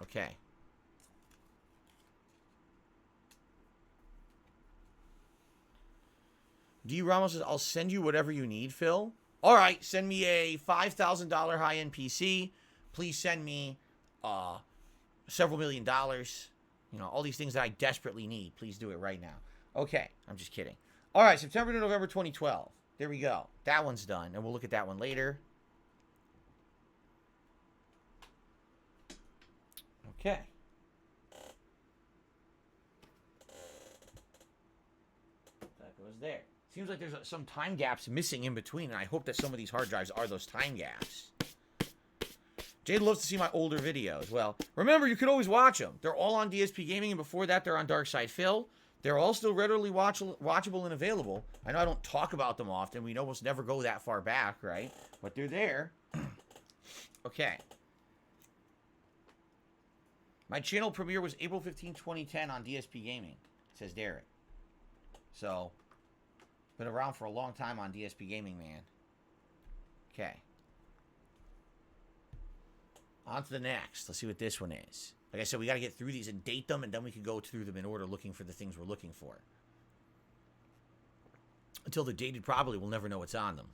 Okay. D. Ramos says, I'll send you whatever you need, Phil. All right, send me a $5,000 high-end PC. Please send me several $1 million. You know, all these things that I desperately need. Please do it right now. Okay, I'm just kidding. All right, September to November 2012. There we go. That one's done, and we'll look at that one later. Okay. That goes there. Seems like there's some time gaps missing in between, and I hope that some of these hard drives are those time gaps. Jade loves to see my older videos. Well, remember, you could always watch them. They're all on DSPGaming, and before that, they're on Darkside Phil. They're all still readily watchable and available. I know I don't talk about them often. We almost never go that far back, right? But they're there. Okay. My channel premiere was April 15, 2010 on DSPGaming, says Derek. So, been around for a long time on DSPGaming, man. Okay. On to the next. Let's see what this one is. Like I said, we got to get through these and date them, and then we can go through them in order looking for the things we're looking for. Until they're dated properly, we'll never know what's on them.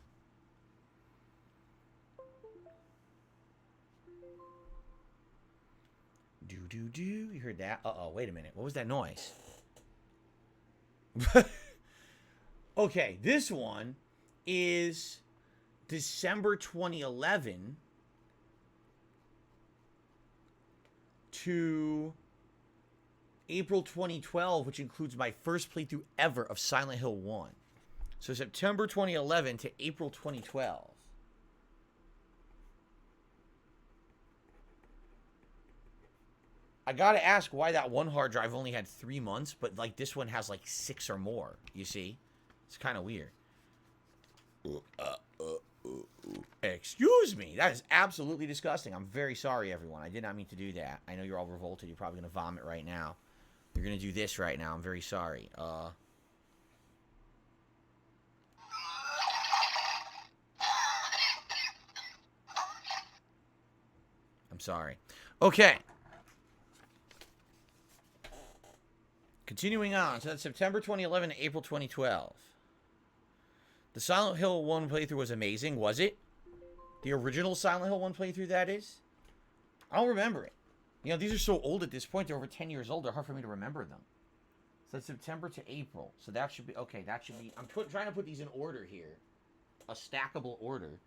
Do. You heard that? Uh-oh, wait a minute. What was that noise? Okay, this one is December 2011 to April 2012, which includes my first playthrough ever of Silent Hill 1. So September 2011 to April 2012. I gotta ask why that one hard drive only had 3 months, but like this one has like 6 or more, you see? It's kind of weird. Excuse me. That is absolutely disgusting. I'm very sorry, everyone. I did not mean to do that. I know you're all revolted. You're probably going to vomit right now. You're going to do this right now. I'm very sorry. I'm sorry. Okay. Continuing on. So that's September 2011 to April 2012. The Silent Hill 1 playthrough was amazing, was it? The original Silent Hill 1 playthrough, that is? I don't remember it. You know, these are so old at this point. They're over 10 years old. They're hard for me to remember them. So it's September to April. So that should be... Okay, that should be... I'm trying to put these in order here. A stackable order.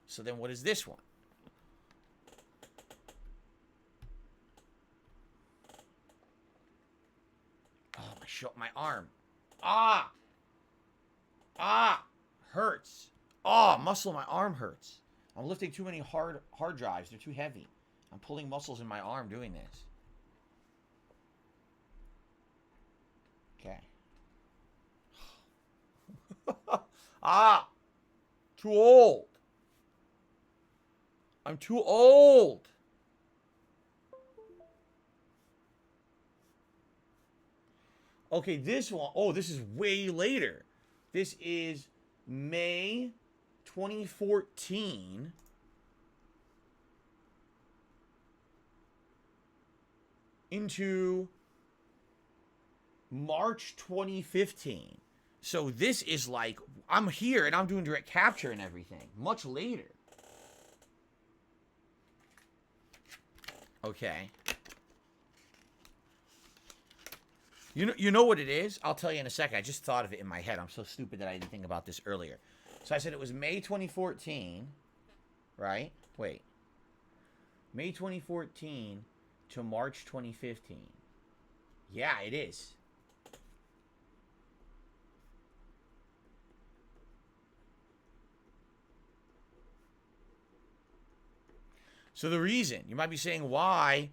So then what is this one? Oh, my arm. Ah! Hurts. Oh, muscle in my arm hurts. I'm lifting too many hard drives. They're too heavy. I'm pulling muscles in my arm doing this. Okay. Too old. I'm too old. Okay, this one. Oh, this is way later. This is May 2014 into March 2015. So this is like, I'm here and I'm doing direct capture and everything. Much later. Okay. You know what it is? I'll tell you in a second. I just thought of it in my head. I'm so stupid that I didn't think about this earlier. So I said it was May 2014, right? Wait. May 2014 to March 2015. Yeah, it is. So the reason, you might be saying, why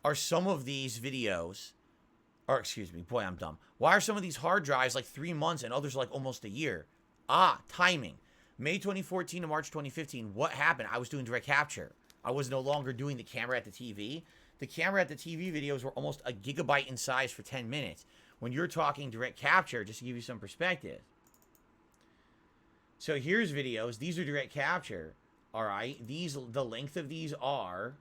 are some of these videos, or excuse me, boy, I'm dumb. Why are some of these hard drives like 3 months and others like almost a year? Timing. May 2014 to March 2015, what happened? I was doing direct capture. I was no longer doing the camera at the TV. The camera at the TV videos were almost a gigabyte in size for 10 minutes. When you're talking direct capture, just to give you some perspective. So here's videos. These are direct capture. All right. The length of these are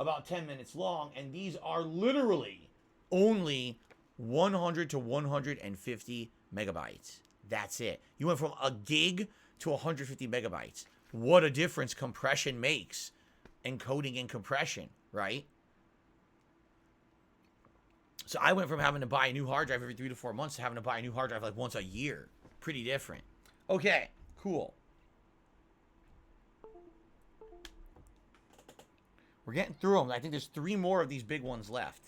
about 10 minutes long, and these are literally only 100 to 150 megabytes. That's it. You went from a gig to 150 megabytes. What a difference compression makes. Encoding and compression, right? So I went from having to buy a new hard drive every 3 to 4 months to having to buy a new hard drive like once a year. Pretty different. Okay, cool. We're getting through them. I think there's 3 more of these big ones left.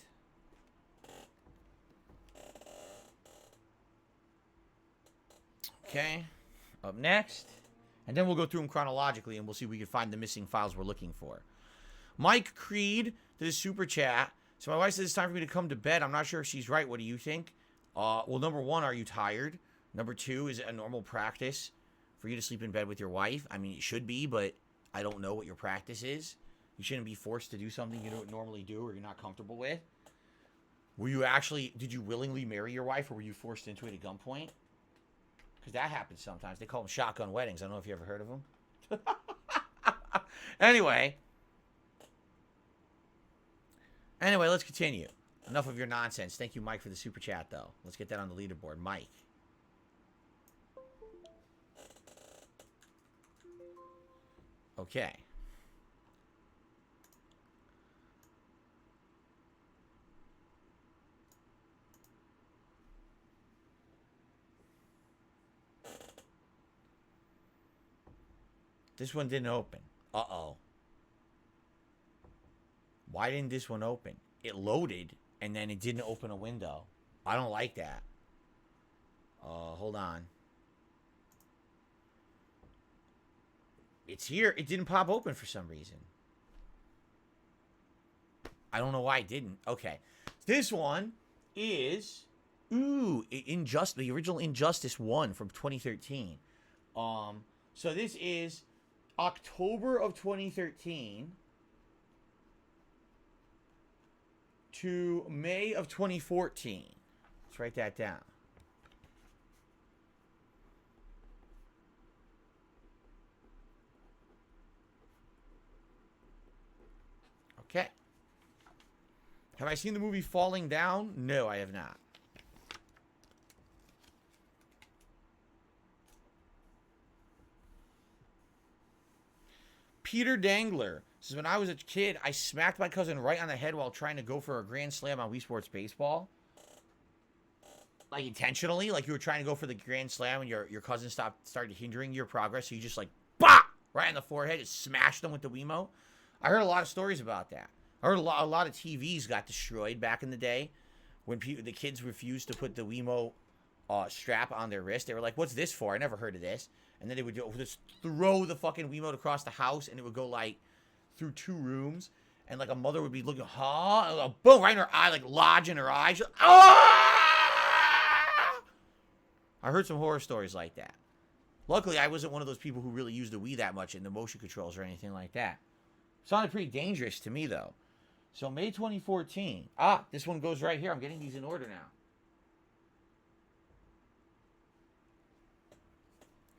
Okay, up next. And then we'll go through them chronologically and we'll see if we can find the missing files we're looking for. Mike Creed did a super chat. So my wife says it's time for me to come to bed. I'm not sure if she's right. What do you think? Well, number 1, are you tired? Number 2, is it a normal practice for you to sleep in bed with your wife? I mean, it should be, but I don't know what your practice is. You shouldn't be forced to do something you don't normally do or you're not comfortable with. Did you willingly marry your wife, or were you forced into it at gunpoint? Because that happens sometimes. They call them shotgun weddings. I don't know if you ever heard of them. Anyway, let's continue. Enough of your nonsense. Thank you, Mike, for the super chat, though. Let's get that on the leaderboard. Mike. Okay. This one didn't open. Uh-oh. Why didn't this one open? It loaded, and then it didn't open a window. I don't like that. Hold on. It's here. It didn't pop open for some reason. I don't know why it didn't. Okay. This one is... Ooh, the original Injustice 1 from 2013. So this is October of 2013 to May of 2014. Let's write that down. Okay. Have I seen the movie Falling Down? No, I have not. Peter Dangler says, when I was a kid, I smacked my cousin right on the head while trying to go for a grand slam on Wii Sports Baseball. Like, intentionally? Like, you were trying to go for the grand slam and your cousin started hindering your progress, so you just, like, bah! Right on the forehead, just smashed them with the Wiimote. I heard a lot of stories about that. I heard a lot of TVs got destroyed back in the day when the kids refused to put the Wiimote strap on their wrist. They were like, what's this for? I never heard of this. And then they would just throw the fucking Wiimote across the house, and it would go, like, through 2 rooms. And, like, a mother would be looking, and boom, right in her eye, like, lodge in her eye. She's like, ah! I heard some horror stories like that. Luckily, I wasn't one of those people who really used the Wii that much in the motion controls or anything like that. Sounded pretty dangerous to me, though. So, May 2014. This one goes right here. I'm getting these in order now.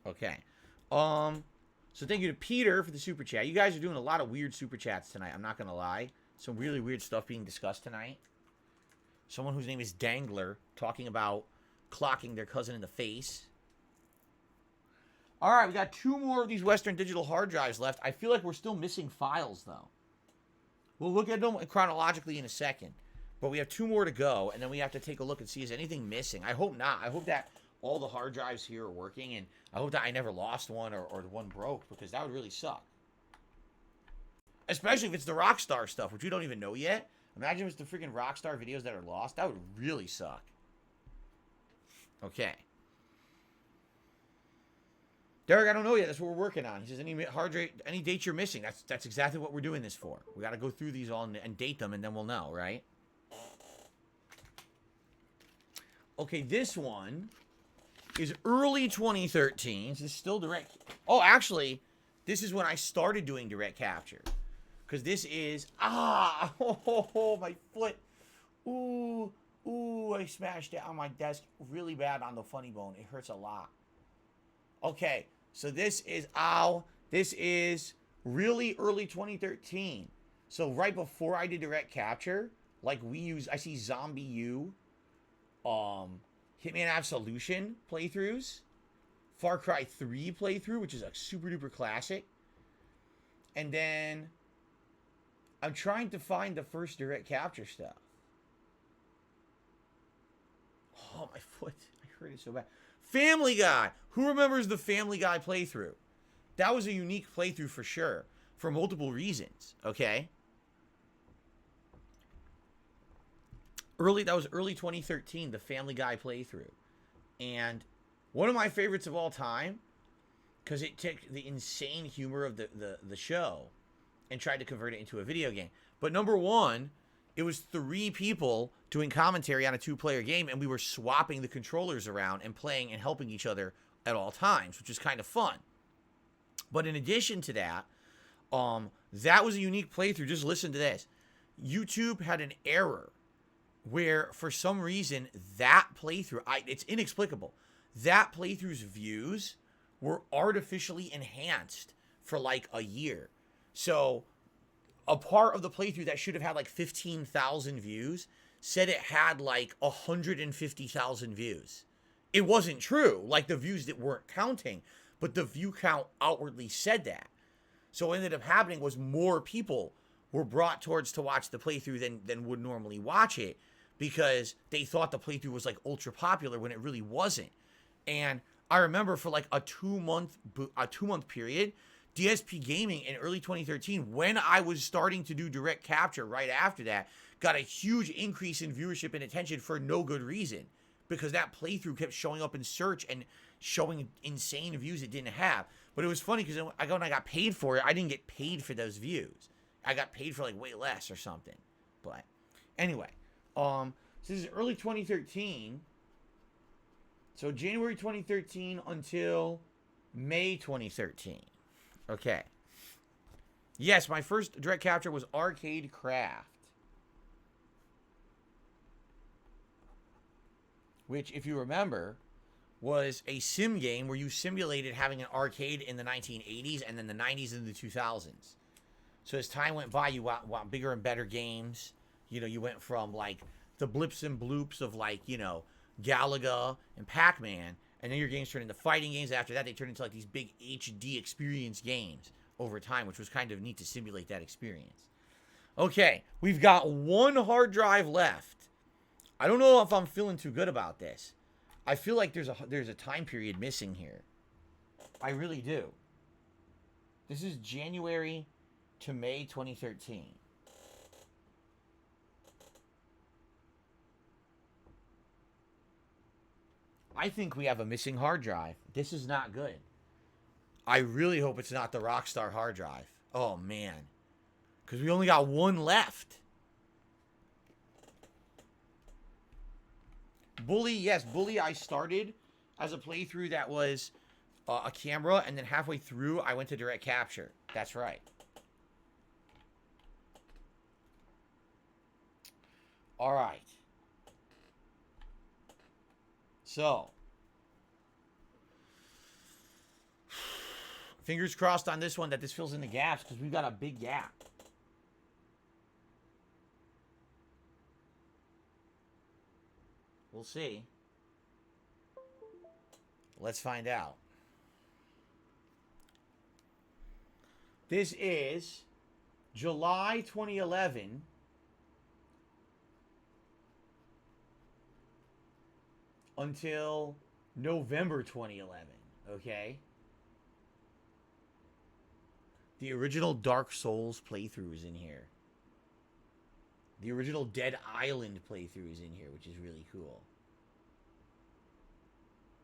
Okay. So thank you to Peter for the super chat. You guys are doing a lot of weird super chats tonight. I'm not going to lie. Some really weird stuff being discussed tonight. Someone whose name is Dangler talking about clocking their cousin in the face. All right, we got 2 more of these Western Digital hard drives left. I feel like we're still missing files, though. We'll look at them chronologically in a second. But we have 2 more to go, and then we have to take a look and see is anything missing. I hope not. I hope that all the hard drives here are working, and I hope that I never lost one or the one broke, because that would really suck. Especially if it's the Rockstar stuff, which we don't even know yet. Imagine if it's the freaking Rockstar videos that are lost. That would really suck. Okay. Derek, I don't know yet. That's what we're working on. He says, any dates you're missing. That's exactly what we're doing this for. We got to go through these all and date them, and then we'll know, right? Okay, this one is early 2013. This is still direct. Oh, actually, this is when I started doing direct capture. Because this is... Oh, my foot. Ooh, I smashed it on my desk really bad on the funny bone. It hurts a lot. Okay, so this is really early 2013. So right before I did direct capture, like I see Zombie U, Hitman Absolution playthroughs, Far Cry 3 playthrough, which is a super duper classic. And then I'm trying to find the first direct capture stuff. Oh, my foot. I hurt it so bad. Family Guy. Who remembers the Family Guy playthrough? That was a unique playthrough for sure. For multiple reasons. Okay? That was early 2013, the Family Guy playthrough. And one of my favorites of all time, because it took the insane humor of the show and tried to convert it into a video game. But number one, it was 3 people doing commentary on a 2-player game, and we were swapping the controllers around and playing and helping each other at all times, which was kind of fun. But in addition to that, that was a unique playthrough. Just listen to this. YouTube had an error where, for some reason, that playthrough, it's inexplicable, that playthrough's views were artificially enhanced for like a year. So a part of the playthrough that should have had like 15,000 views said it had like 150,000 views. It wasn't true. Like, the views that weren't counting, but the view count outwardly said that. So what ended up happening was more people were brought towards to watch the playthrough than would normally watch it, because they thought the playthrough was like ultra popular when it really wasn't. And I remember for like a 2-month period, DSPGaming in early 2013, when I was starting to do direct capture right after that, got a huge increase in viewership and attention for no good reason, because that playthrough kept showing up in search and showing insane views it didn't have. But it was funny because when I got paid for it, I didn't get paid for those views. I got paid for like way less or something. But anyway, so this is early 2013. So January 2013 until May 2013. Okay. Yes, my first direct capture was Arcade Craft, which, if you remember, was a sim game where you simulated having an arcade in the 1980s and then the 90s and the 2000s. So as time went by, you want bigger and better games. You know, you went from like the blips and bloops of like, you know, Galaga and Pac-Man, and then your games turned into fighting games. After that, they turned into like these big HD experience games over time, which was kind of neat to simulate that experience. Okay, we've got 1 hard drive left. I don't know if I'm feeling too good about this. I feel like there's a time period missing here. I really do. This is January to May 2013. I think we have a missing hard drive. This is not good. I really hope it's not the Rockstar hard drive. Oh, man. Because we only got 1 left. Bully, yes, Bully, I started as a playthrough that was a camera, and then halfway through, I went to direct capture. That's right. All right. So, fingers crossed on this one that this fills in the gaps, because we've got a big gap. We'll see. Let's find out. This is July 2011 until November 2011, okay? The original Dark Souls playthrough is in here. The original Dead Island playthrough is in here, which is really cool.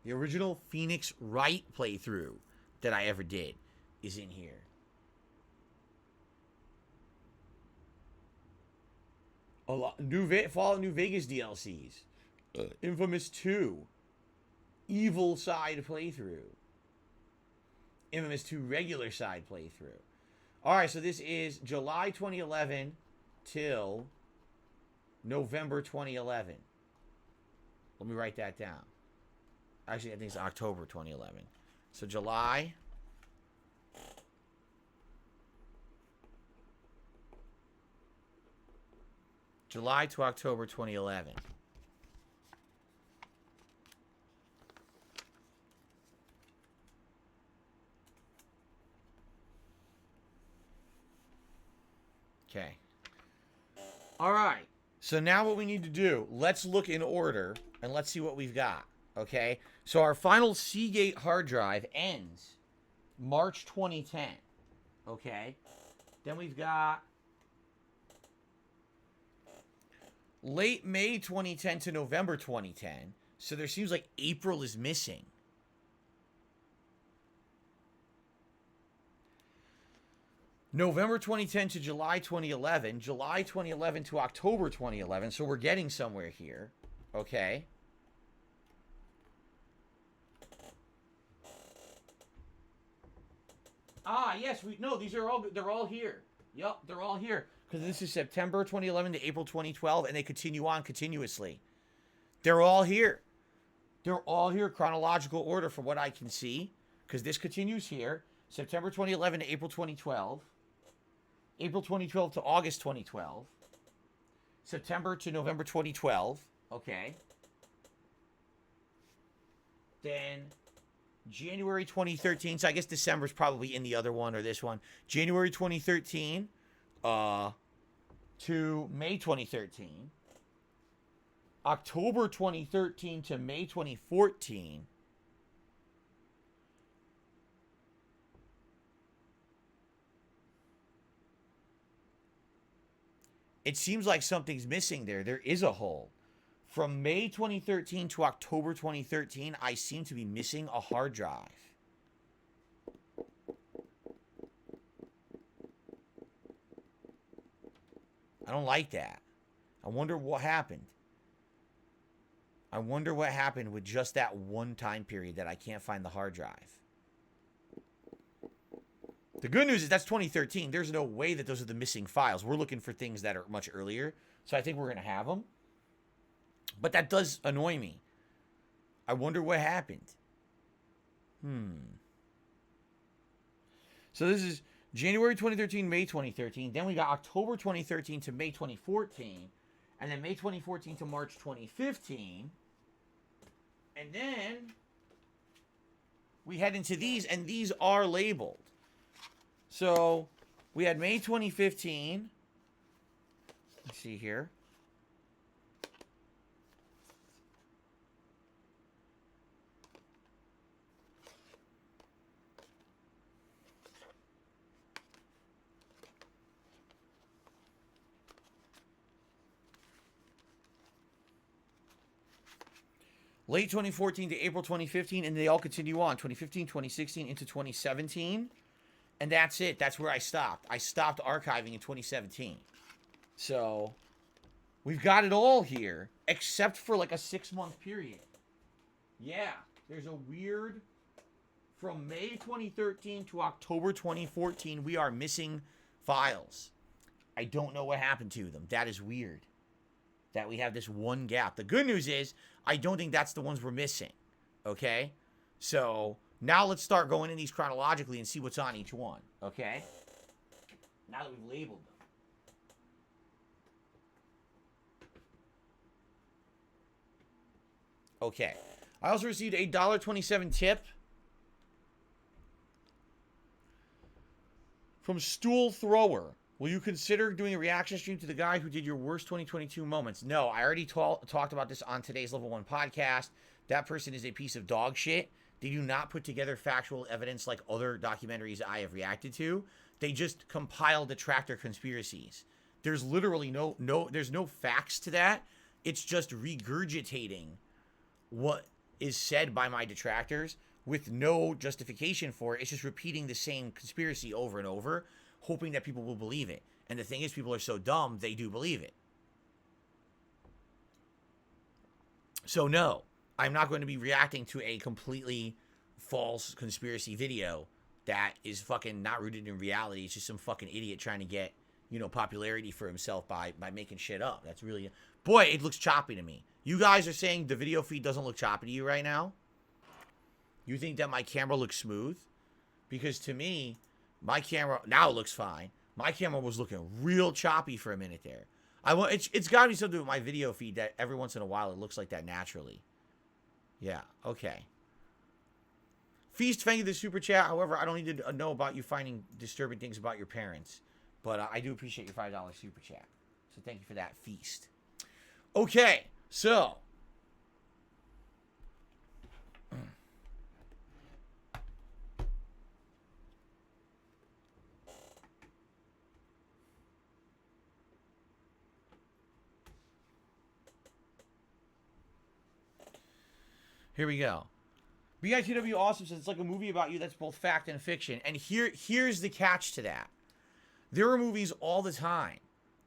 The original Phoenix Wright playthrough that I ever did is in here. A lot Fallout New Vegas DLCs. Infamous 2. Evil side playthrough. Infamous 2 regular side playthrough. Alright, so this is July 2011 till November 2011. Let me write that down. Actually, I think it's October 2011. So July to October 2011. Okay. All right. So now what we need to do, let's look in order and let's see what we've got. Okay. So our final Seagate hard drive ends March 2010. Okay. Then we've got late May 2010 to November 2010. So there seems like April is missing. November 2010 to July 2011. July 2011 to October 2011. So we're getting somewhere here. Okay. Ah, yes, they're all here. Yup, they're all here. Because this is September 2011 to April 2012, and they continue on continuously. They're all here. They're all here, chronological order from what I can see. Because this continues here. September 2011 to April 2012. April 2012 to August 2012. September to November 2012. Okay. Then January 2013. So I guess December's probably in the other one or this one. January 2013 to May 2013. October 2013 to May 2014. It seems like something's missing there. There is a hole. From May 2013 to October 2013, I seem to be missing a hard drive. I don't like that. I wonder what happened. I wonder what happened with just that one time period that I can't find the hard drive. The good news is that's 2013. There's no way that those are the missing files. We're looking for things that are much earlier. So I think we're going to have them. But that does annoy me. I wonder what happened. So this is January 2013, May 2013. Then we got October 2013 to May 2014. And then May 2014 to March 2015. And then we head into these, and these are labeled. So we had May 2015. Let's see here. Late 2014 to April 2015, and they all continue on. 2015, 2016, into 2017. And that's it. That's where I stopped. I stopped archiving in 2017. So, we've got it all here, except for like a 6-month period. Yeah, there's a weird... From May 2013 to October 2014, we are missing files. I don't know what happened to them. That is weird. That we have this one gap. The good news is, I don't think that's the ones we're missing. Okay? So, now let's start going in these chronologically and see what's on each one. Okay? Now that we've labeled them. Okay. I also received a $1.27 tip from Stool Thrower. Will you consider doing a reaction stream to the guy who did your worst 2022 moments? No, I already talked about this on today's Level 1 podcast. That person is a piece of dog shit. They do not put together factual evidence like other documentaries I have reacted to. They just compile detractor conspiracies. There's literally there's no facts to that. It's just regurgitating what is said by my detractors with no justification for it. It's just repeating the same conspiracy over and over, hoping that people will believe it. And the thing is, people are so dumb, they do believe it. So no, I'm not going to be reacting to a completely false conspiracy video that is fucking not rooted in reality. It's just some fucking idiot trying to get, you know, popularity for himself by making shit up. That's really... Boy, it looks choppy to me. You guys are saying the video feed doesn't look choppy to you right now? You think that my camera looks smooth? Because to me, my camera... Now it looks fine. My camera was looking real choppy for a minute there. It's got to be something with my video feed that every once in a while it looks like that naturally. Yeah, okay. Feast, thank you for the super chat. However, I don't need to know about you finding disturbing things about your parents. But I do appreciate your $5 super chat. So thank you for that, Feast. Okay, so... Here we go. BITW Awesome says it's like a movie about you that's both fact and fiction. And here's the catch to that. There are movies all the time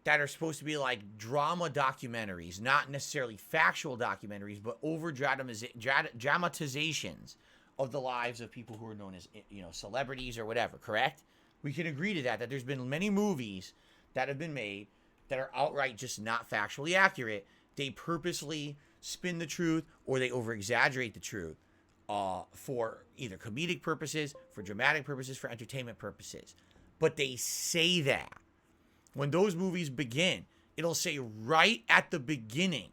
that are supposed to be like drama documentaries, not necessarily factual documentaries, but over dramatizations of the lives of people who are known as, you know, celebrities or whatever, correct? We can agree to that there's been many movies that have been made that are outright just not factually accurate. They purposely spin the truth or they over-exaggerate the truth for either comedic purposes, for dramatic purposes, for entertainment purposes. But they say that. When those movies begin, it'll say right at the beginning,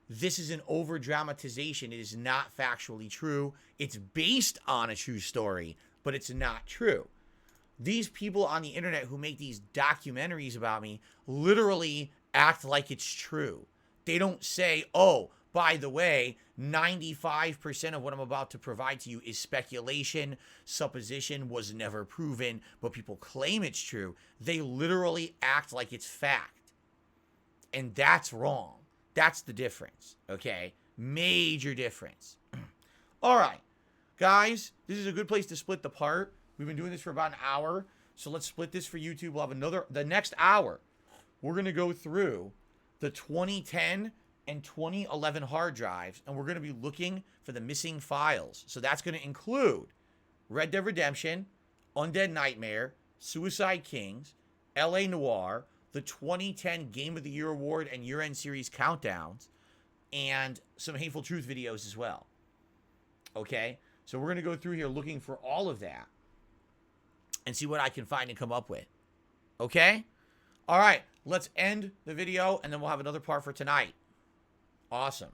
this is an over-dramatization. It is not factually true. It's based on a true story, but it's not true. These people on the internet who make these documentaries about me literally act like it's true. They don't say, oh, by the way, 95% of what I'm about to provide to you is speculation, supposition, was never proven, but people claim it's true. They literally act like it's fact. And that's wrong. That's the difference, okay? Major difference. All right, guys, this is a good place to split the part. We've been doing this for about an hour, so let's split this for YouTube. We'll have the next hour, we're going to go through the 2010 and 2011 hard drives, and we're going to be looking for the missing files. So that's going to include Red Dead Redemption, Undead Nightmare, Suicide Kings, LA Noire, the 2010 Game of the Year Award and year-end series countdowns, and some Hateful Truth videos as well. Okay? So we're going to go through here looking for all of that and see what I can find and come up with. Okay? All right. Let's end the video, and then we'll have another part for tonight. Awesome.